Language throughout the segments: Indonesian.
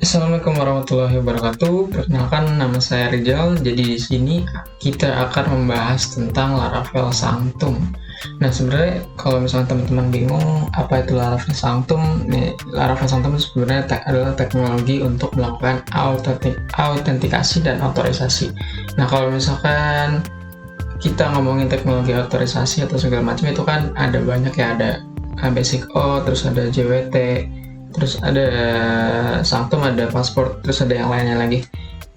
Assalamualaikum warahmatullahi wabarakatuh. Perkenalkan, nama saya Rizal. Jadi di sini kita akan membahas tentang Laravel Sanctum. Nah, sebenarnya kalau misalnya teman-teman bingung apa itu Laravel Sanctum, Laravel Sanctum sebenarnya adalah teknologi untuk melakukan autentikasi dan otorisasi. Nah, kalau misalkan kita ngomongin teknologi otorisasi atau segala macam itu kan ada banyak ya, ada basic O, terus ada JWT, terus ada Sanctum, ada Passport, terus ada yang lainnya lagi.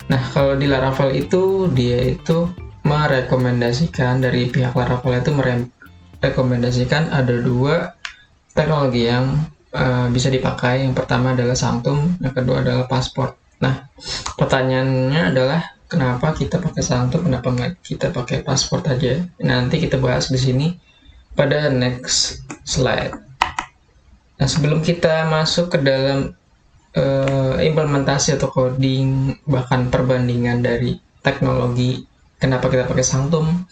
Nah, kalau di Laravel itu dia itu merekomendasikan, dari pihak Laravel itu merekomendasikan ada dua teknologi yang bisa dipakai. Yang pertama adalah Sanctum, yang kedua adalah Passport. Nah, pertanyaannya adalah kenapa kita pakai Sanctum, kenapa nggak kita pakai Passport aja? Nanti kita bahas di sini pada next slide. Nah, sebelum kita masuk ke dalam implementasi atau coding, bahkan perbandingan dari teknologi, kenapa kita pakai Sanctum,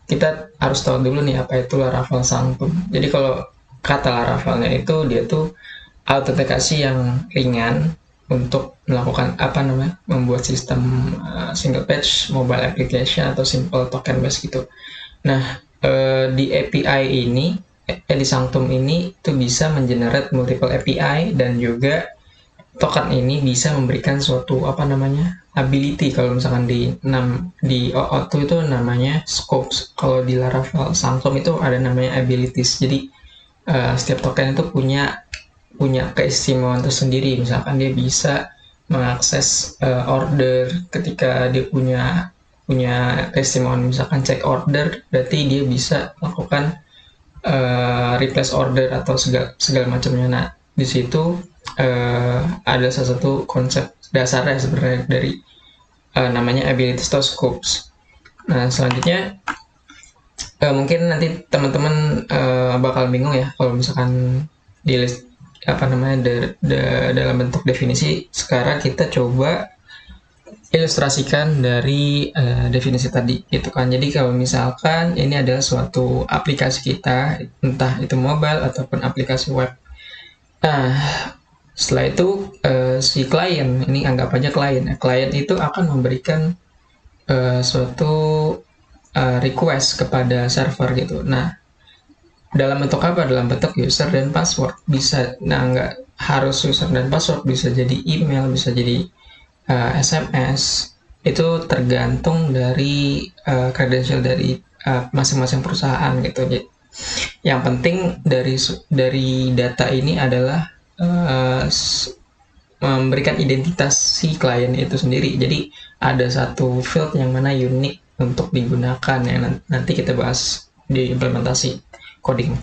kita harus tahu dulu nih apa itu Laravel Sanctum. Jadi kalau kata Laravelnya itu, dia tuh autentikasi yang ringan untuk melakukan membuat sistem single page mobile application atau simple token based gitu. Nah, di API ini, di Sanctum ini itu bisa mengenerate multiple API, dan juga token ini bisa memberikan suatu ability. Kalau misalkan di OAuth itu namanya scopes, kalau di Laravel Sanctum itu ada namanya abilities. Jadi setiap token itu punya keistimewaan tersendiri. Misalkan dia bisa mengakses order ketika dia punya keistimewaan, misalkan check order, berarti dia bisa melakukan replace order atau segala macamnya. Nah, di situ ada salah satu konsep dasarnya sebenarnya dari namanya abilities atau scopes. Nah, selanjutnya mungkin nanti teman-teman bakal bingung ya kalau misalkan di list dalam bentuk definisi. Sekarang kita coba ilustrasikan dari definisi tadi gitu kan. Jadi kalau misalkan ini adalah suatu aplikasi kita, entah itu mobile ataupun aplikasi web. Nah, setelah itu si klien, ini anggap aja klien itu akan memberikan suatu request kepada server gitu. Nah, dalam bentuk apa? Dalam bentuk user dan password. Bisa, nggak harus user dan password, bisa jadi email, bisa jadi SMS. Itu tergantung dari credential dari masing-masing perusahaan gitu. Jadi, yang penting dari data ini adalah memberikan identitas si klien itu sendiri. Jadi ada satu field yang mana unik untuk digunakan, yang nanti kita bahas di implementasi coding.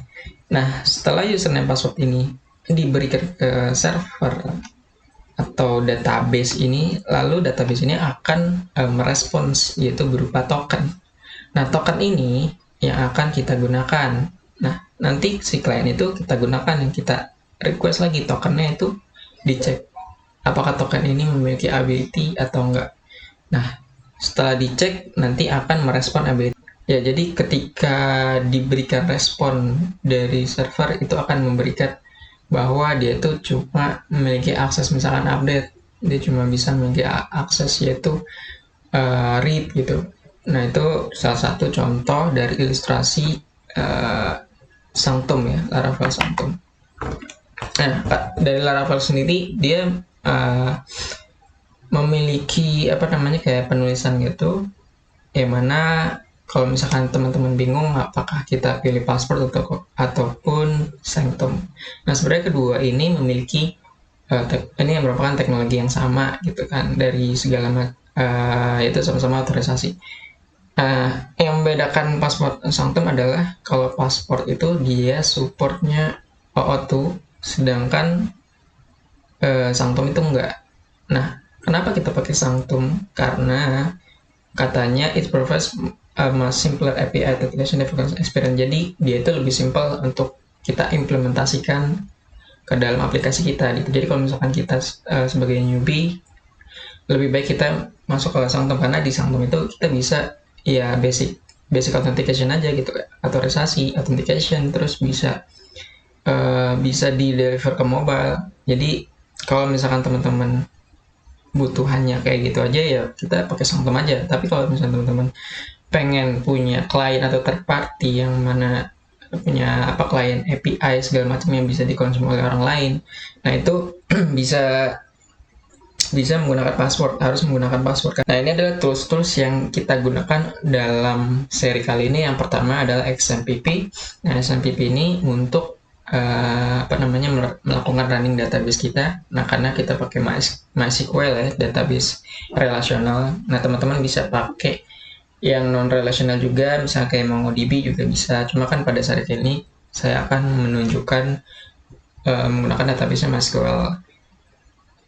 Nah, setelah username password ini diberikan ke server atau database ini, lalu database ini akan merespons, yaitu berupa token. Nah, token ini yang akan kita gunakan. Nah, nanti si klien itu kita gunakan, yang kita request lagi tokennya itu dicek apakah token ini memiliki ability atau enggak. Nah, setelah dicek nanti akan merespon ability. Ya, jadi ketika diberikan respon dari server, itu akan memberikan bahwa dia itu cuma memiliki akses, misalkan update, dia cuma bisa memiliki akses yaitu read gitu. Nah, itu salah satu contoh dari ilustrasi Sanctum ya, Laravel Sanctum. Nah, dari Laravel sendiri dia memiliki kayak penulisan gitu, yang mana kalau misalkan teman-teman bingung apakah kita pilih Passport ataupun Sanctum. Nah, sebenarnya kedua ini memiliki ini yang merupakan teknologi yang sama gitu kan, dari segala itu sama-sama otorisasi. Yang membedakan Passport Sanctum adalah kalau Passport itu dia supportnya OAuth 2, sedangkan Sanctum itu enggak. Nah, kenapa kita pakai Sanctum? Karena katanya it provides a simpler API authentication development experience. Jadi dia itu lebih simpel untuk kita implementasikan ke dalam aplikasi kita gitu. Jadi kalau misalkan kita sebagai newbie, lebih baik kita masuk ke Sanctum, karena di Sanctum itu kita bisa ya basic authentication aja gitu, otorisasi, authentication, terus bisa di deliver ke mobile. Jadi kalau misalkan teman-teman kebutuhannya kayak gitu aja, ya kita pakai Sanctum aja. Tapi kalau misalnya teman-teman pengen punya klien atau third party yang mana punya klien API segala macam yang bisa dikonsumsi oleh orang lain, nah itu bisa menggunakan password, harus menggunakan password. Nah, ini adalah tools-tools yang kita gunakan dalam seri kali ini. Yang pertama adalah XMPP. Nah, XMPP ini untuk melakukan running database kita. Nah, karena kita pakai MySQL ya, database relasional. Nah, teman-teman bisa pakai yang non relasional juga, misalnya kayak MongoDB juga bisa. Cuma kan pada saat ini saya akan menunjukkan menggunakan database MySQL.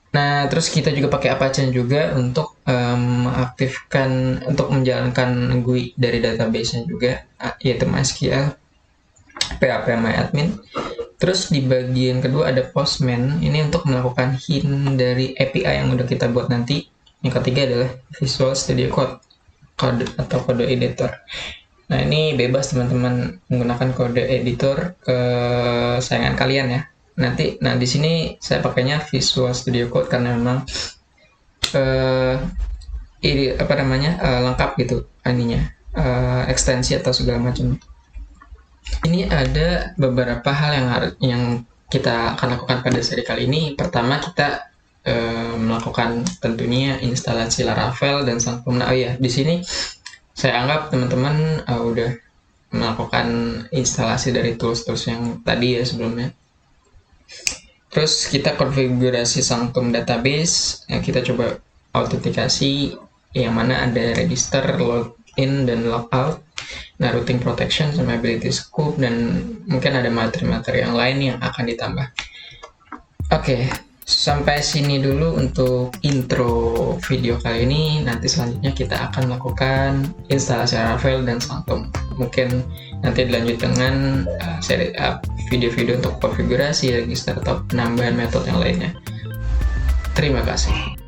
Nah, terus kita juga pakai Apache juga untuk mengaktifkan, untuk menjalankan GUI dari database-nya juga, yaitu MySQL, phpMyAdmin. Terus di bagian kedua ada Postman, ini untuk melakukan hint dari API yang udah kita buat nanti. Yang ketiga adalah Visual Studio Code, kode atau kode editor. Nah, ini bebas teman-teman menggunakan kode editor kesayangan kalian ya. Nah di sini saya pakainya Visual Studio Code karena memang ini lengkap gitu ekstensi atau segala macam. Ini ada beberapa hal yang kita akan lakukan pada seri kali ini. Pertama, kita melakukan tentunya instalasi Laravel dan Sanctum. Nah, di sini saya anggap teman-teman udah melakukan instalasi dari tools-tools yang tadi ya sebelumnya. Terus kita konfigurasi Sanctum database, kita coba autentikasi yang mana ada register, login, dan logout. Nah, routing protection sama ability scope, dan mungkin ada materi-materi yang lain yang akan ditambah. Oke, sampai sini dulu untuk intro video kali ini. Nanti selanjutnya kita akan melakukan instalasi Laravel dan Sanctum. Mungkin nanti dilanjut dengan seri video-video untuk konfigurasi, register, atau penambahan metode yang lainnya. Terima kasih.